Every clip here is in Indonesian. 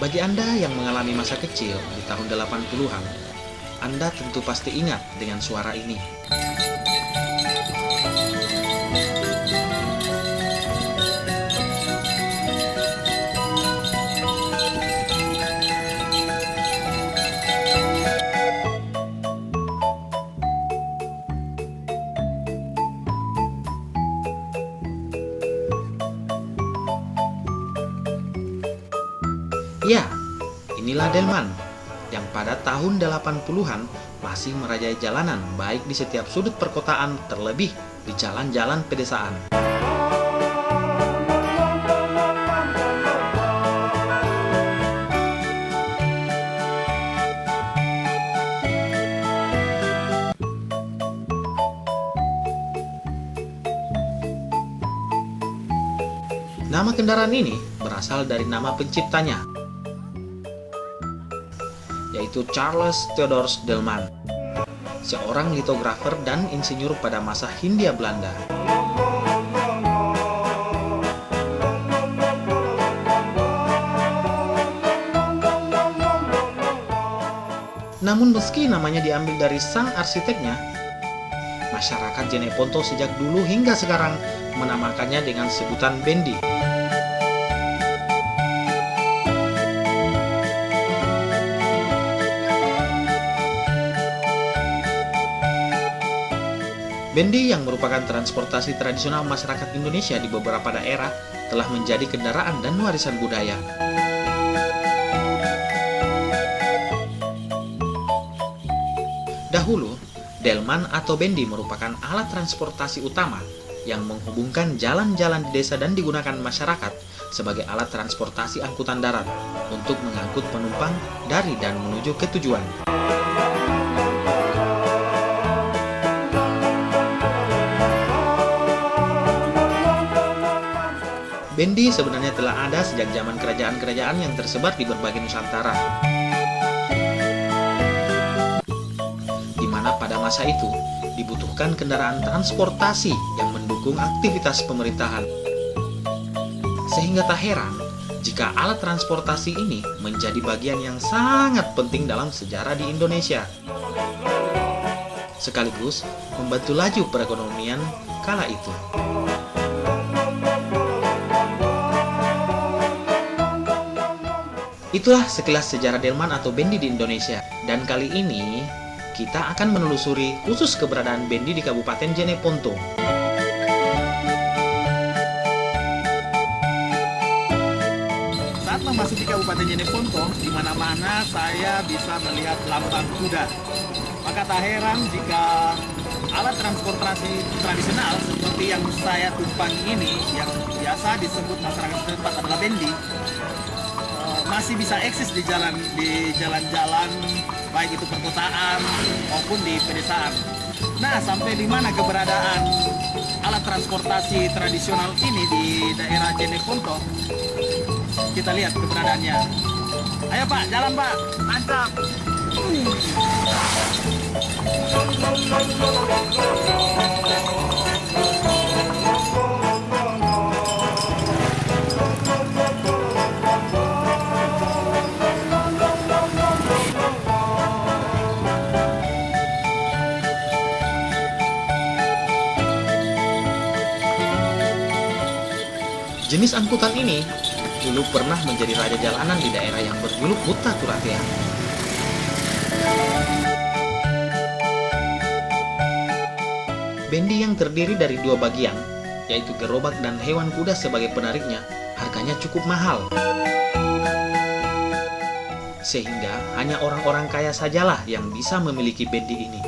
Bagi Anda yang mengalami masa kecil di tahun 80-an, Anda tentu pasti ingat dengan suara ini. Ya, inilah delman yang pada tahun 80-an masih merajai jalanan baik di setiap sudut perkotaan, terlebih di jalan-jalan pedesaan. Nama kendaraan ini berasal dari nama penciptanya, yaitu Charles Theodor Delman, seorang litografer dan insinyur pada masa Hindia Belanda. Namun meski namanya diambil dari sang arsiteknya, masyarakat Jeneponto sejak dulu hingga sekarang menamakannya dengan sebutan Bendi. Bendi yang merupakan transportasi tradisional masyarakat Indonesia di beberapa daerah telah menjadi kendaraan dan warisan budaya. Dahulu, delman atau bendi merupakan alat transportasi utama yang menghubungkan jalan-jalan di desa dan digunakan masyarakat sebagai alat transportasi angkutan darat untuk mengangkut penumpang dari dan menuju ke tujuan. Bendi sebenarnya telah ada sejak zaman kerajaan-kerajaan yang tersebar di berbagai Nusantara, di mana pada masa itu dibutuhkan kendaraan transportasi yang mendukung aktivitas pemerintahan. Sehingga tak heran jika alat transportasi ini menjadi bagian yang sangat penting dalam sejarah di Indonesia, sekaligus membantu laju perekonomian kala itu. Itulah sekilas sejarah delman atau bendi di Indonesia. Dan kali ini kita akan menelusuri khusus keberadaan bendi di Kabupaten Jeneponto. Saat memasuki Kabupaten Jeneponto, di mana-mana saya bisa melihat lambang kuda. Maka tak heran jika alat transportasi tradisional seperti yang saya tumpangi ini, yang biasa disebut masyarakat setempat adalah bendi, masih bisa eksis di jalan-jalan baik itu perkotaan maupun di pedesaan. Nah, sampai di mana keberadaan alat transportasi tradisional ini di daerah Jeneponto? Kita lihat keberadaannya. Ayo Pak, jalan Pak, mantap. Jenis angkutan ini dulu pernah menjadi raja jalanan di daerah yang berjuluk Huta Turatea. Bendi yang terdiri dari dua bagian, yaitu gerobak dan hewan kuda sebagai penariknya, harganya cukup mahal. Sehingga hanya orang-orang kaya sajalah yang bisa memiliki bendi ini.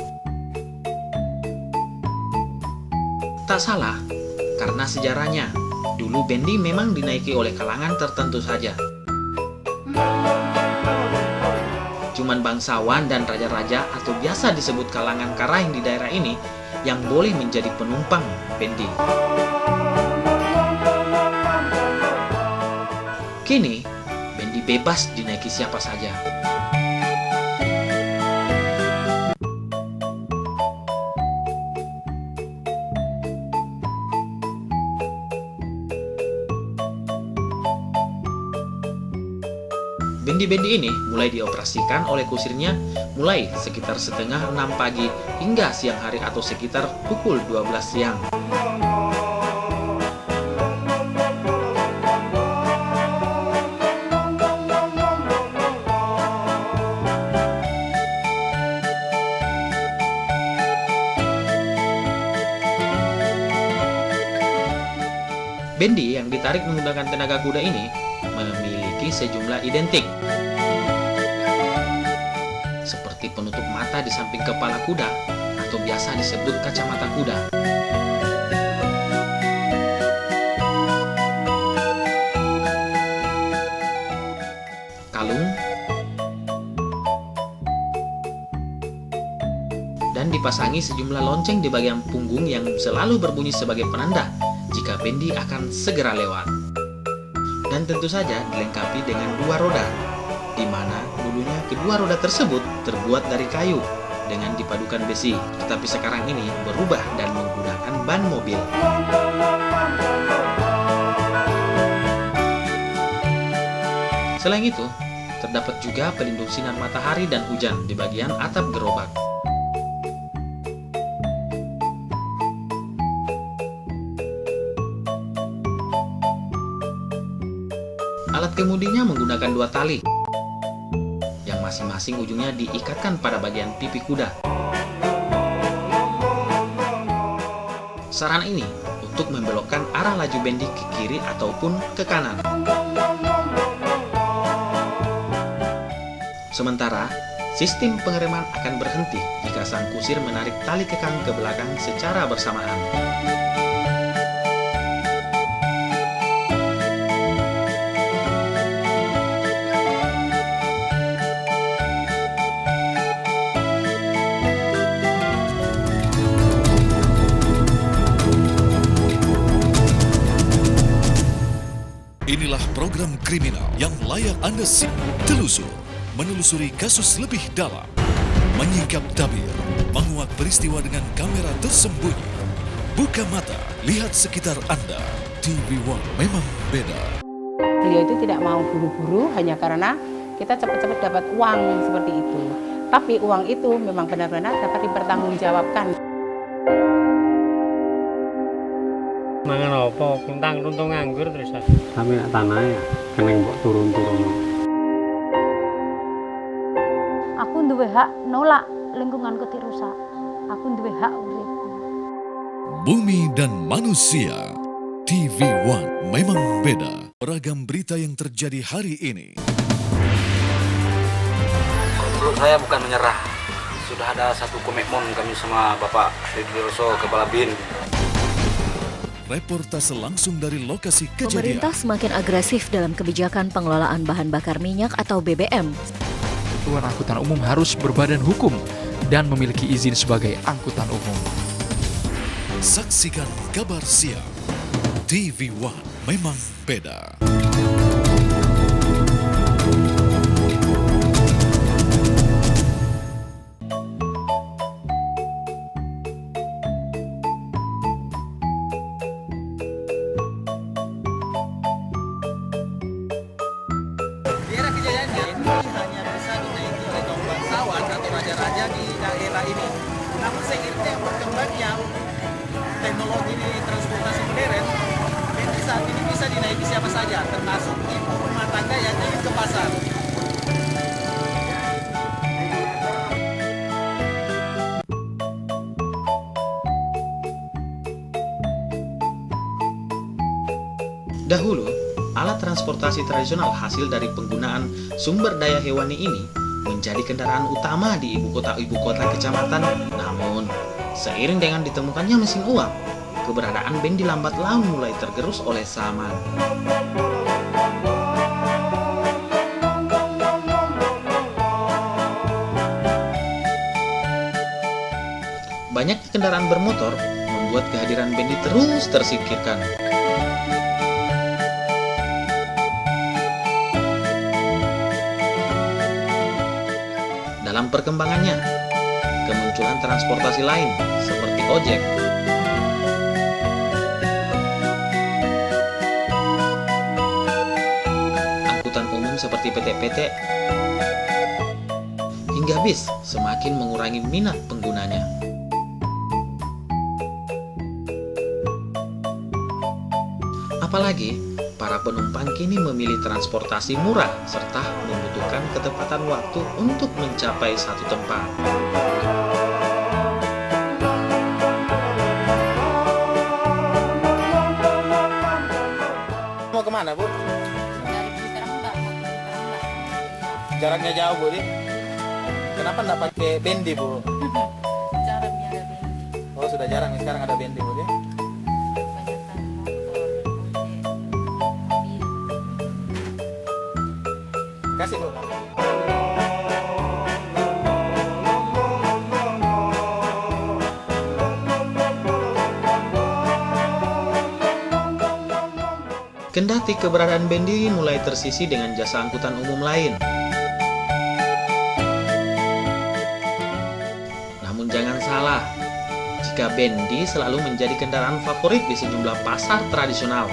Tak salah, karena sejarahnya, dulu bendi memang dinaiki oleh kalangan tertentu saja. Cuman bangsawan dan raja-raja atau biasa disebut kalangan karaing di daerah ini yang boleh menjadi penumpang bendi. Kini, bendi bebas dinaiki siapa saja. Bendi-bendi ini mulai dioperasikan oleh kusirnya mulai sekitar setengah 6 pagi hingga siang hari atau sekitar pukul 12 siang. Bendi yang ditarik menggunakan tenaga kuda ini memiliki sejumlah identik, seperti penutup mata di samping kepala kuda atau biasa disebut kacamata kuda. Kalung, dan dipasangi sejumlah lonceng di bagian punggung yang selalu berbunyi sebagai penanda jika bendi akan segera lewat. Dan tentu saja dilengkapi dengan 2 roda, di mana dulunya kedua roda tersebut terbuat dari kayu dengan dipadukan besi, tetapi sekarang ini berubah dan menggunakan ban mobil. Selain itu, terdapat juga pelindung sinar matahari dan hujan di bagian atap gerobak. Alat kemudinya menggunakan 2 tali, yang masing-masing ujungnya diikatkan pada bagian pipi kuda. Saran ini untuk membelokkan arah laju bendi ke kiri ataupun ke kanan. Sementara, sistem pengereman akan berhenti jika sang kusir menarik tali kekang ke belakang secara bersamaan. Inilah program kriminal yang layak Anda simak. Telusur, menelusuri kasus lebih dalam, menyingkap tabir, menguak peristiwa dengan kamera tersembunyi. Buka mata, lihat sekitar Anda. TV One memang beda. Beliau itu tidak mau buru-buru hanya karena kita cepat-cepat dapat uang seperti itu. Tapi uang itu memang benar-benar dapat dipertanggungjawabkan. Mangan apa kuntang runtung nganggur terus sampe tanah ya keneng mbok turun-turun. Aku duwe hak nolak lingkunganku dirusak. Aku duwe hak urip. Bumi dan manusia. TV One memang beda. Beragam berita yang terjadi hari ini. Menurut saya bukan menyerah. Sudah ada satu komitmen kami sama Bapak Ridhoso Kepala BIN. Reportase langsung dari lokasi kejadian. Pemerintah semakin agresif dalam kebijakan pengelolaan bahan bakar minyak atau BBM. Satuan angkutan umum harus berbadan hukum dan memiliki izin sebagai angkutan umum. Saksikan kabar siang. TV One memang beda. Namun seiring dengan berkembangnya teknologi di transportasi modern, bendi saat ini bisa dinaiki siapa saja, termasuk ibu rumah tangga yang ingin ke pasar. Dahulu, alat transportasi tradisional hasil dari penggunaan sumber daya hewani ini menjadi kendaraan utama di ibu kota kecamatan. Namun, seiring dengan ditemukannya mesin uap, keberadaan bendi lambat laun mulai tergerus oleh zaman. Banyaknya kendaraan bermotor membuat kehadiran bendi terus tersingkirkan. Dalam perkembangannya, kemunculan transportasi lain seperti ojek, angkutan umum umum seperti PT-PT hingga bis semakin mengurangi minat penggunanya. Apalagi para penumpang kini memilih transportasi murah serta membutuhkan ketepatan waktu untuk mencapai satu tempat. Mau kemana, Bu? Jaraknya jauh, Bu. Kenapa nggak pakai bendi, Bu? Oh, sudah jarang nih sekarang ada bendi, Bu. Kasih, Bu. Kendati keberadaan bendi mulai tersisi dengan jasa angkutan umum lain. Namun jangan salah, jika bendi selalu menjadi kendaraan favorit di sejumlah pasar tradisional.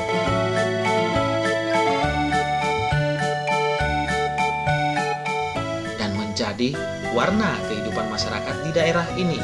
Dan menjadi warna kehidupan masyarakat di daerah ini.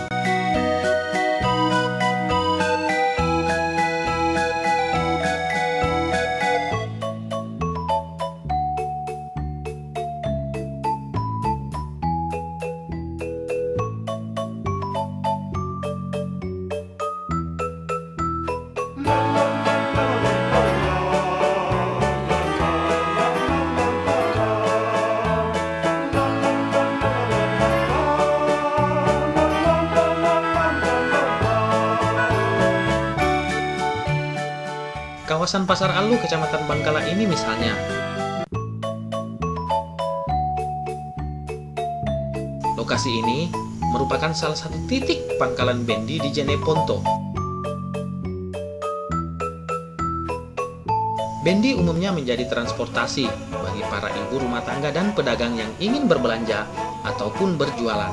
Kawasan Pasar Alu, Kecamatan Bangkala ini misalnya. Lokasi ini merupakan salah satu titik pangkalan bendi di Jeneponto. Bendi umumnya menjadi transportasi bagi para ibu rumah tangga dan pedagang yang ingin berbelanja ataupun berjualan.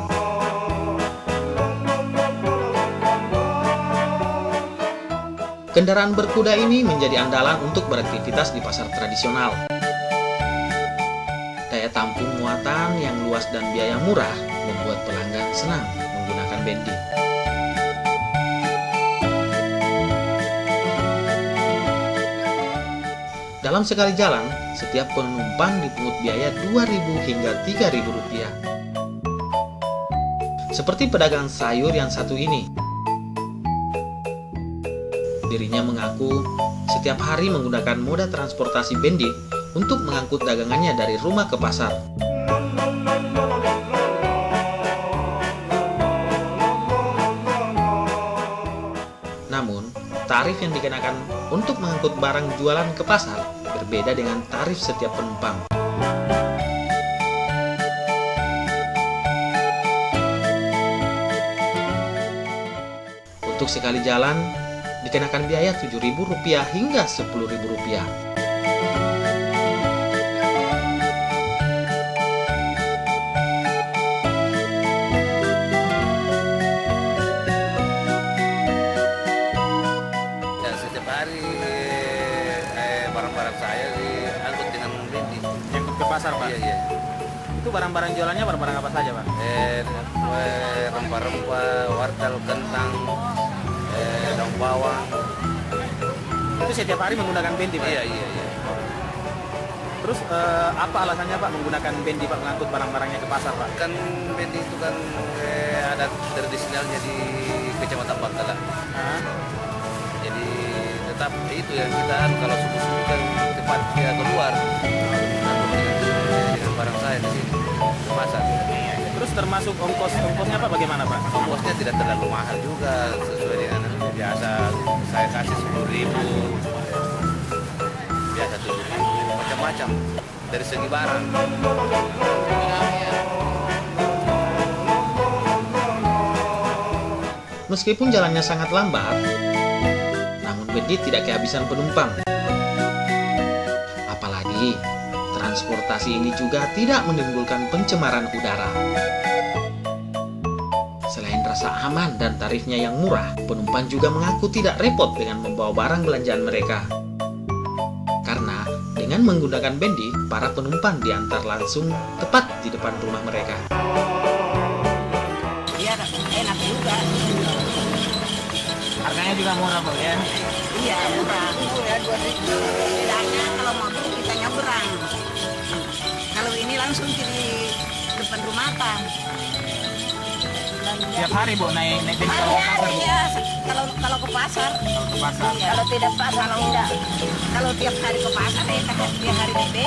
Kendaraan berkuda ini menjadi andalan untuk beraktivitas di pasar tradisional. Daya tampung muatan yang luas dan biaya murah membuat pelanggan senang menggunakan bendi. Dalam sekali jalan, setiap penumpang dipungut biaya Rp2.000 hingga Rp3.000. Seperti pedagang sayur yang satu ini. Dirinya mengaku setiap hari menggunakan moda transportasi bendi untuk mengangkut dagangannya dari rumah ke pasar. Namun, tarif yang dikenakan untuk mengangkut barang jualan ke pasar berbeda dengan tarif setiap penumpang. Untuk sekali jalan, dikenakan biaya Rp7.000 hingga Rp10.000. Ya, setiap hari barang-barang saya diangkut dengan bendi. Angkut ke pasar, Pak? Iya, iya. Itu barang-barang jualannya barang-barang apa saja, Pak? Rempah-rempah, wortel, kentang, daun bawang. Itu setiap hari menggunakan bendi, Pak? Iya, iya, iya. Terus apa alasannya, Pak, menggunakan bendi, Pak, mengangkut barang-barangnya ke pasar, Pak? Kan bendi itu kan adat tradisionalnya di Kecamatan Bangkala. Jadi tetap itu ya, kita kalau subuh-subuh kan cepat dia keluar dengan barang saya di sini ke pasar. Terus termasuk ongkosnya, Pak, bagaimana, Pak? Ongkosnya tidak terlalu mahal juga, sesuai dengan biasa saya kasih 10.000, biasa 7.000, macam-macam dari segi barang. Meskipun jalannya sangat lambat, namun bendi tidak kehabisan penumpang. Apalagi, transportasi ini juga tidak menimbulkan pencemaran udara. Selain rasa aman dan tarifnya yang murah, penumpang juga mengaku tidak repot dengan membawa barang belanjaan mereka. Karena dengan Dengan menggunakan bendi, para penumpang diantar langsung tepat di depan rumah mereka. Iya, enak juga. Harganya juga murah, Bu, ya? Iya, murah. Ya, 2.000. Bedanya kalau mobil kita nyebrang. Kalau ini langsung di depan rumah kan. Tiap hari, Bu, naik bendi kalau ke pasar, Bu? Iya, kalau ke pasar. Ke pasar. Iya. Kalau tidak pasar, tidak. Kalau tiap hari ke pasar, ya tiap hari naik bendi.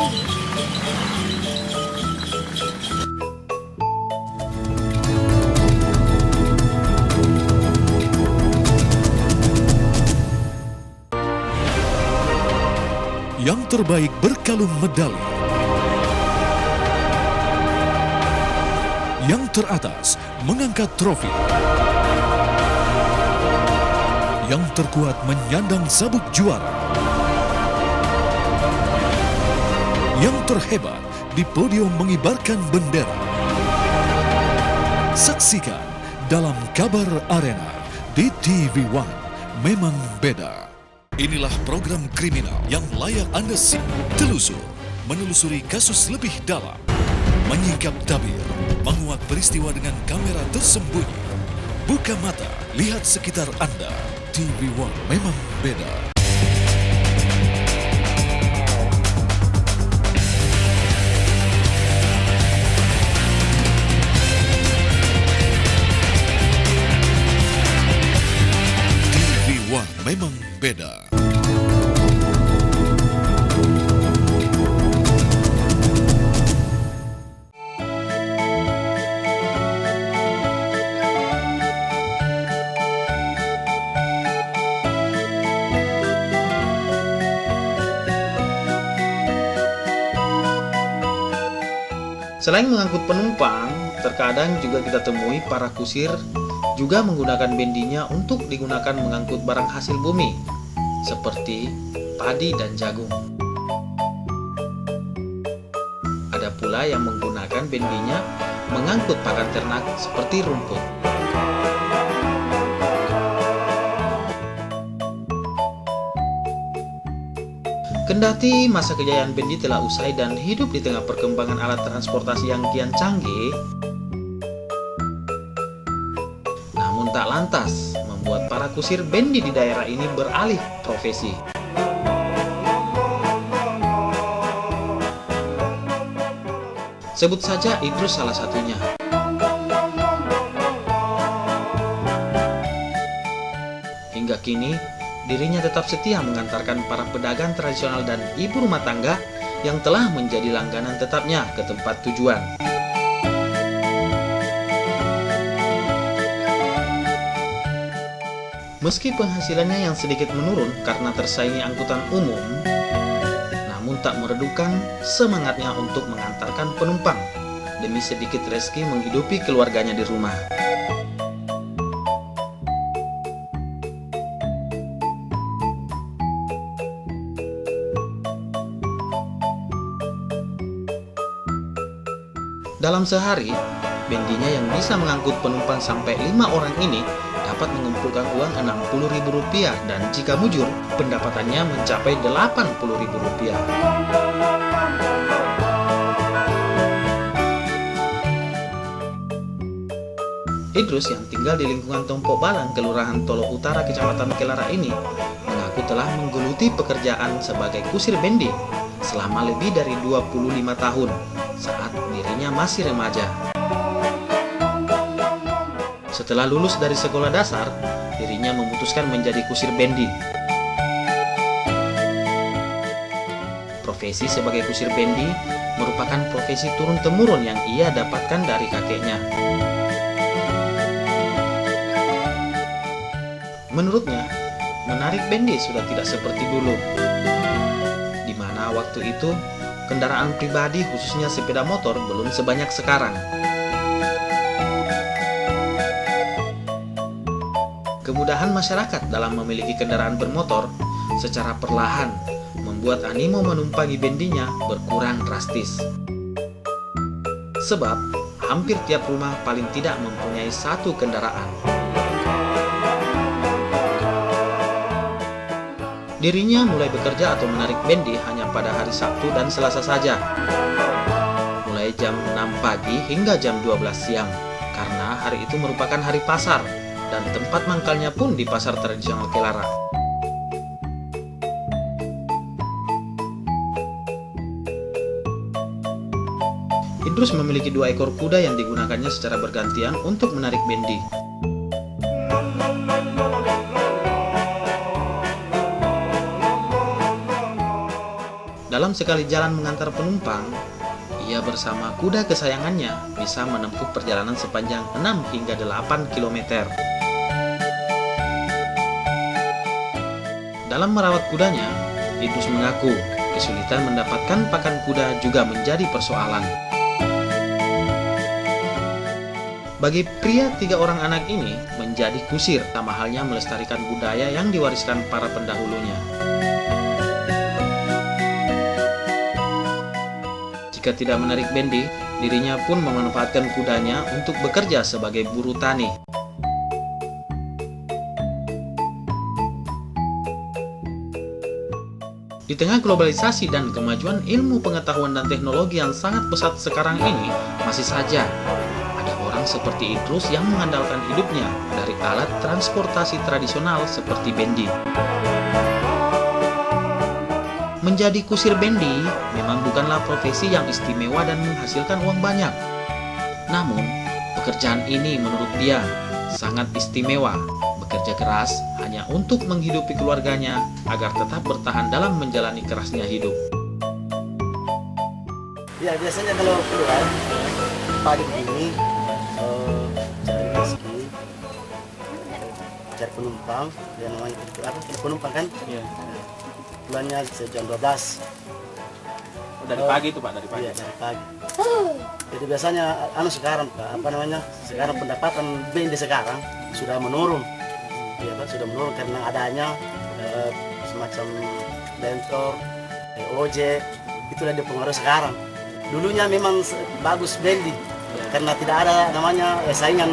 Yang terbaik berkalung medali. Yang teratas mengangkat trofi. Yang terkuat menyandang sabuk juara. Yang terhebat di podium mengibarkan bendera. Saksikan dalam Kabar Arena di TV One. Memang beda. Inilah program kriminal yang layak Anda simak, telusur, menelusuri kasus lebih dalam, menyingkap tabir, menguak peristiwa dengan kamera tersembunyi. Buka mata, lihat sekitar Anda. TV One memang beda. TV One memang beda. Selain mengangkut penumpang, terkadang juga kita temui para kusir juga menggunakan bendinya untuk digunakan mengangkut barang hasil bumi, seperti padi dan jagung. Ada pula yang menggunakan bendinya mengangkut pakan ternak seperti rumput. Kendati masa kejayaan bendi telah usai dan hidup di tengah perkembangan alat transportasi yang kian canggih, namun tak lantas membuat para kusir bendi di daerah ini beralih profesi. Sebut saja Idrus salah satunya. Hingga kini, dirinya tetap setia mengantarkan para pedagang tradisional dan ibu rumah tangga yang telah menjadi langganan tetapnya ke tempat tujuan. Meski penghasilannya yang sedikit menurun karena tersaingi angkutan umum, namun tak meredukan semangatnya untuk mengantarkan penumpang demi sedikit rezeki menghidupi keluarganya di rumah. Dalam sehari, bendinya yang bisa mengangkut penumpang sampai 5 orang ini dapat mengumpulkan uang Rp60.000 dan jika mujur, pendapatannya mencapai Rp80.000. Idrus yang tinggal di lingkungan Tompok Balang, Kelurahan Tolo Utara, Kecamatan Kelara ini mengaku telah menggeluti pekerjaan sebagai kusir bendi selama lebih dari 25 tahun saat dirinya masih remaja. Setelah lulus dari sekolah dasar, dirinya memutuskan menjadi kusir bendi. Profesi sebagai kusir bendi merupakan profesi turun-temurun yang ia dapatkan dari kakeknya. Menurutnya, menarik bendi sudah tidak seperti dulu, di mana waktu itu kendaraan pribadi khususnya sepeda motor belum sebanyak sekarang. Kemudahan masyarakat dalam memiliki kendaraan bermotor secara perlahan membuat animo menumpangi bendinya berkurang drastis. Sebab hampir tiap rumah paling tidak mempunyai satu kendaraan. Dirinya mulai bekerja atau menarik bendi hanya pada hari Sabtu dan Selasa saja, mulai jam 6 pagi hingga jam 12 siang, karena hari itu merupakan hari pasar, dan tempat mangkalnya pun di pasar tradisional Kelara. Idrus memiliki 2 ekor kuda yang digunakannya secara bergantian untuk menarik bendi. Dalam sekali jalan mengantar penumpang, ia bersama kuda kesayangannya bisa menempuh perjalanan sepanjang 6 hingga 8 km. Dalam merawat kudanya, Idrus mengaku kesulitan mendapatkan pakan kuda juga menjadi persoalan. Bagi pria 3 orang anak ini menjadi kusir, sama halnya melestarikan budaya yang diwariskan para pendahulunya. Jika tidak menarik bendi, dirinya pun memanfaatkan kudanya untuk bekerja sebagai buruh tani. Di tengah globalisasi dan kemajuan ilmu pengetahuan dan teknologi yang sangat pesat sekarang ini, masih saja ada orang seperti Idrus yang mengandalkan hidupnya dari alat transportasi tradisional seperti bendi. Menjadi kusir bendi memang bukanlah profesi yang istimewa dan menghasilkan uang banyak. Namun, pekerjaan ini menurut dia sangat istimewa. Bekerja keras hanya untuk menghidupi keluarganya agar tetap bertahan dalam menjalani kerasnya hidup. Ya, biasanya kalau keluar pagi begini cari rezeki, cari penumpang, yang namanya penumpang kan? Iya. Bulannya jam 12. Dari pagi itu Pak, dari pagi. Iya, dari pagi. Jadi biasanya sekarang Pak, sekarang pendapatan bendi sekarang sudah menurun. Iya Pak, sudah menurun karena adanya semacam bentor, ojek, itulah dia pengaruh sekarang. Dulunya memang bagus bendi karena tidak ada namanya saingan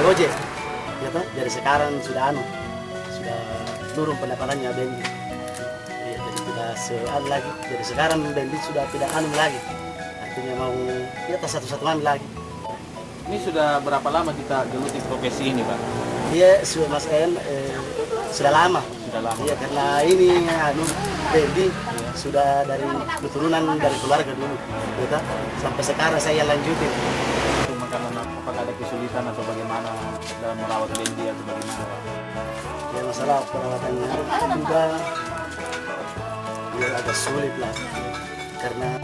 ojek. Ya Pak, dari sekarang sudah turun pendapatannya bendi. Lagi. Jadi sekarang bendi sudah tidak lagi. Artinya mau di atas satu-satuan lagi. Ini sudah berapa lama kita geluti profesi ini, Pak? Iya, Mas En, sudah lama. Sudah lama. Iya, karena ini bendi sudah dari keturunan dari keluarga dulu. Gitu. Sampai sekarang saya lanjutin. Karena apakah ada kesulitan atau bagaimana dalam merawat bendi atau bagaimana, Pak? Ya, masalah perawatannya juga ya agak sulit lah, karena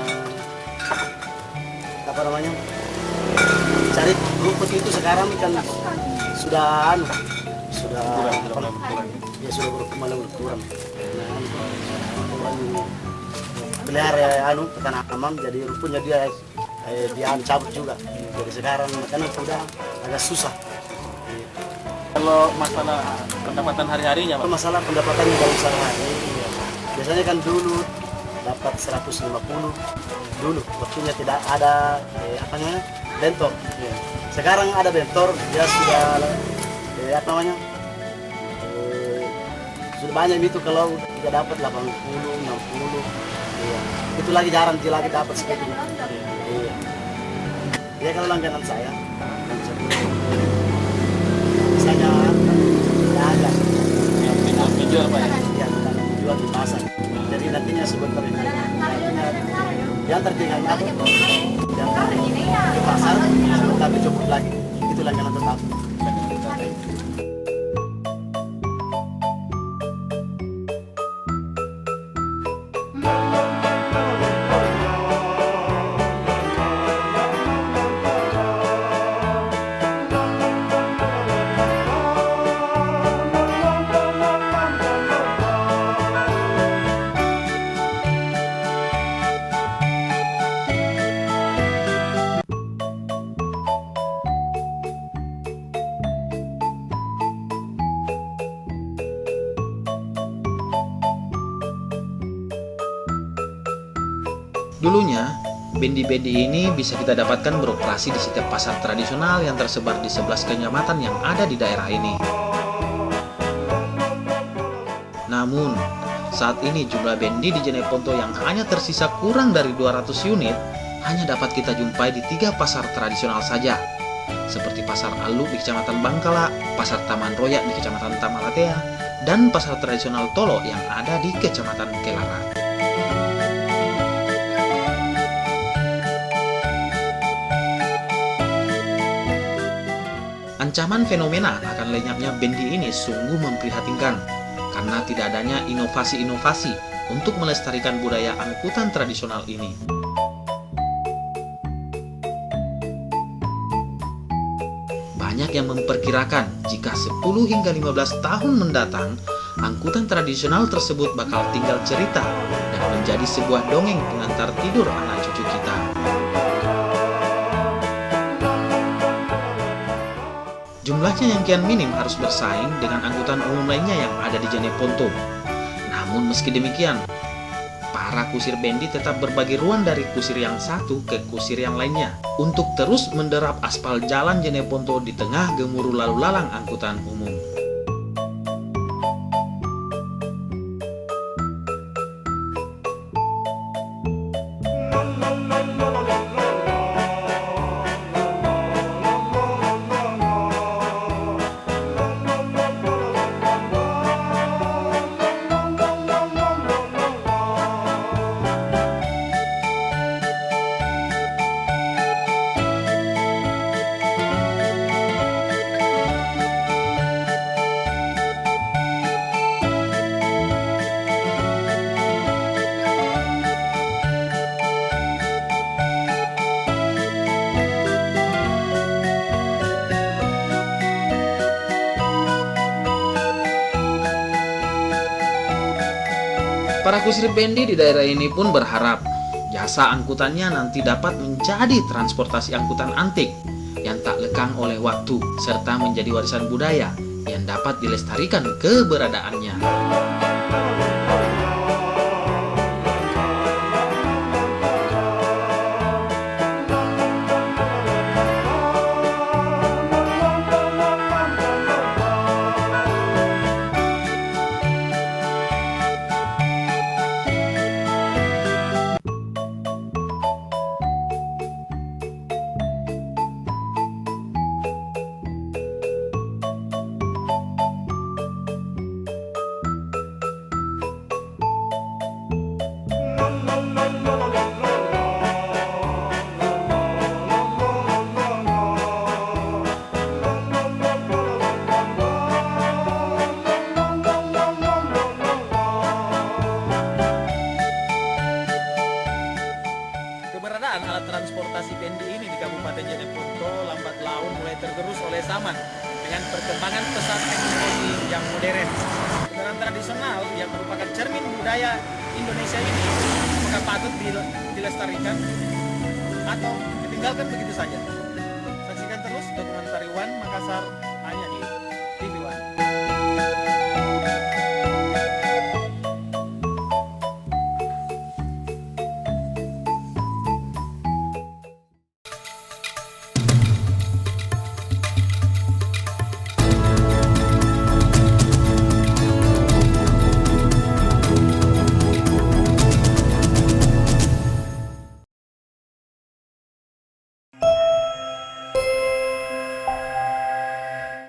cari rumput itu sekarang kan sudah berkurang. Pelihara tanaman jadi rumputnya dia cabut juga. Jadi sekarang makanya sudah agak susah. Kalau masalah pendapatan hari-harinya, Pak? Masalah pendapatannya dari sehari. Biasanya kan dulu dapat 150 dulu, waktunya tidak ada bentor. Sekarang ada bentor, dia sudah sudah banyak itu. Kalau tidak dapat 80, 60, itu lagi jarang dia lagi dapat segitu. Ya kalau langganan saya, misalnya tidak ada. Menjual Pak ya? Iya, jual di pasar. Jadi nantinya sebentar ini yang tertinggal yang di pasar sebentar cukup lagi. Itu langganan tetap. Dulunya, bendi-bendi ini bisa kita dapatkan beroperasi di setiap pasar tradisional yang tersebar di 11 kecamatan yang ada di daerah ini. Namun Namun, saat ini jumlah bendi di Jeneponto yang hanya tersisa kurang dari 200 unit hanya dapat kita jumpai di 3 pasar tradisional saja, seperti Pasar Aluk di Kecamatan Bangkala, Pasar Taman Royak di Kecamatan Tamalatea, dan Pasar Tradisional Tolo yang ada di Kecamatan Kelara. Ancaman fenomena akan lenyapnya bendi ini sungguh memprihatinkan, karena tidak adanya inovasi-inovasi untuk melestarikan budaya angkutan tradisional ini. Banyak yang memperkirakan jika 10 hingga 15 tahun mendatang, angkutan tradisional tersebut bakal tinggal cerita dan menjadi sebuah dongeng pengantar tidur anak cucu kita. Jumlahnya yang kian minim harus bersaing dengan angkutan umum lainnya yang ada di Jeneponto. Namun meski demikian, para kusir bendi tetap berbagi ruang dari kusir yang satu ke kusir yang lainnya untuk terus menderap aspal jalan Jeneponto di tengah gemuruh lalu lalang angkutan umum. Para kusir bendi di daerah ini pun berharap jasa angkutannya nanti dapat menjadi transportasi angkutan antik yang tak lekang oleh waktu, serta menjadi warisan budaya yang dapat dilestarikan keberadaannya. Alat transportasi bendi ini di Kabupaten Jeneponto lambat laun mulai tergerus oleh zaman dengan perkembangan pesat teknologi yang modern. Kendaraan tradisional yang merupakan cermin budaya Indonesia ini apakah patut dilestarikan atau ditinggalkan begitu saja?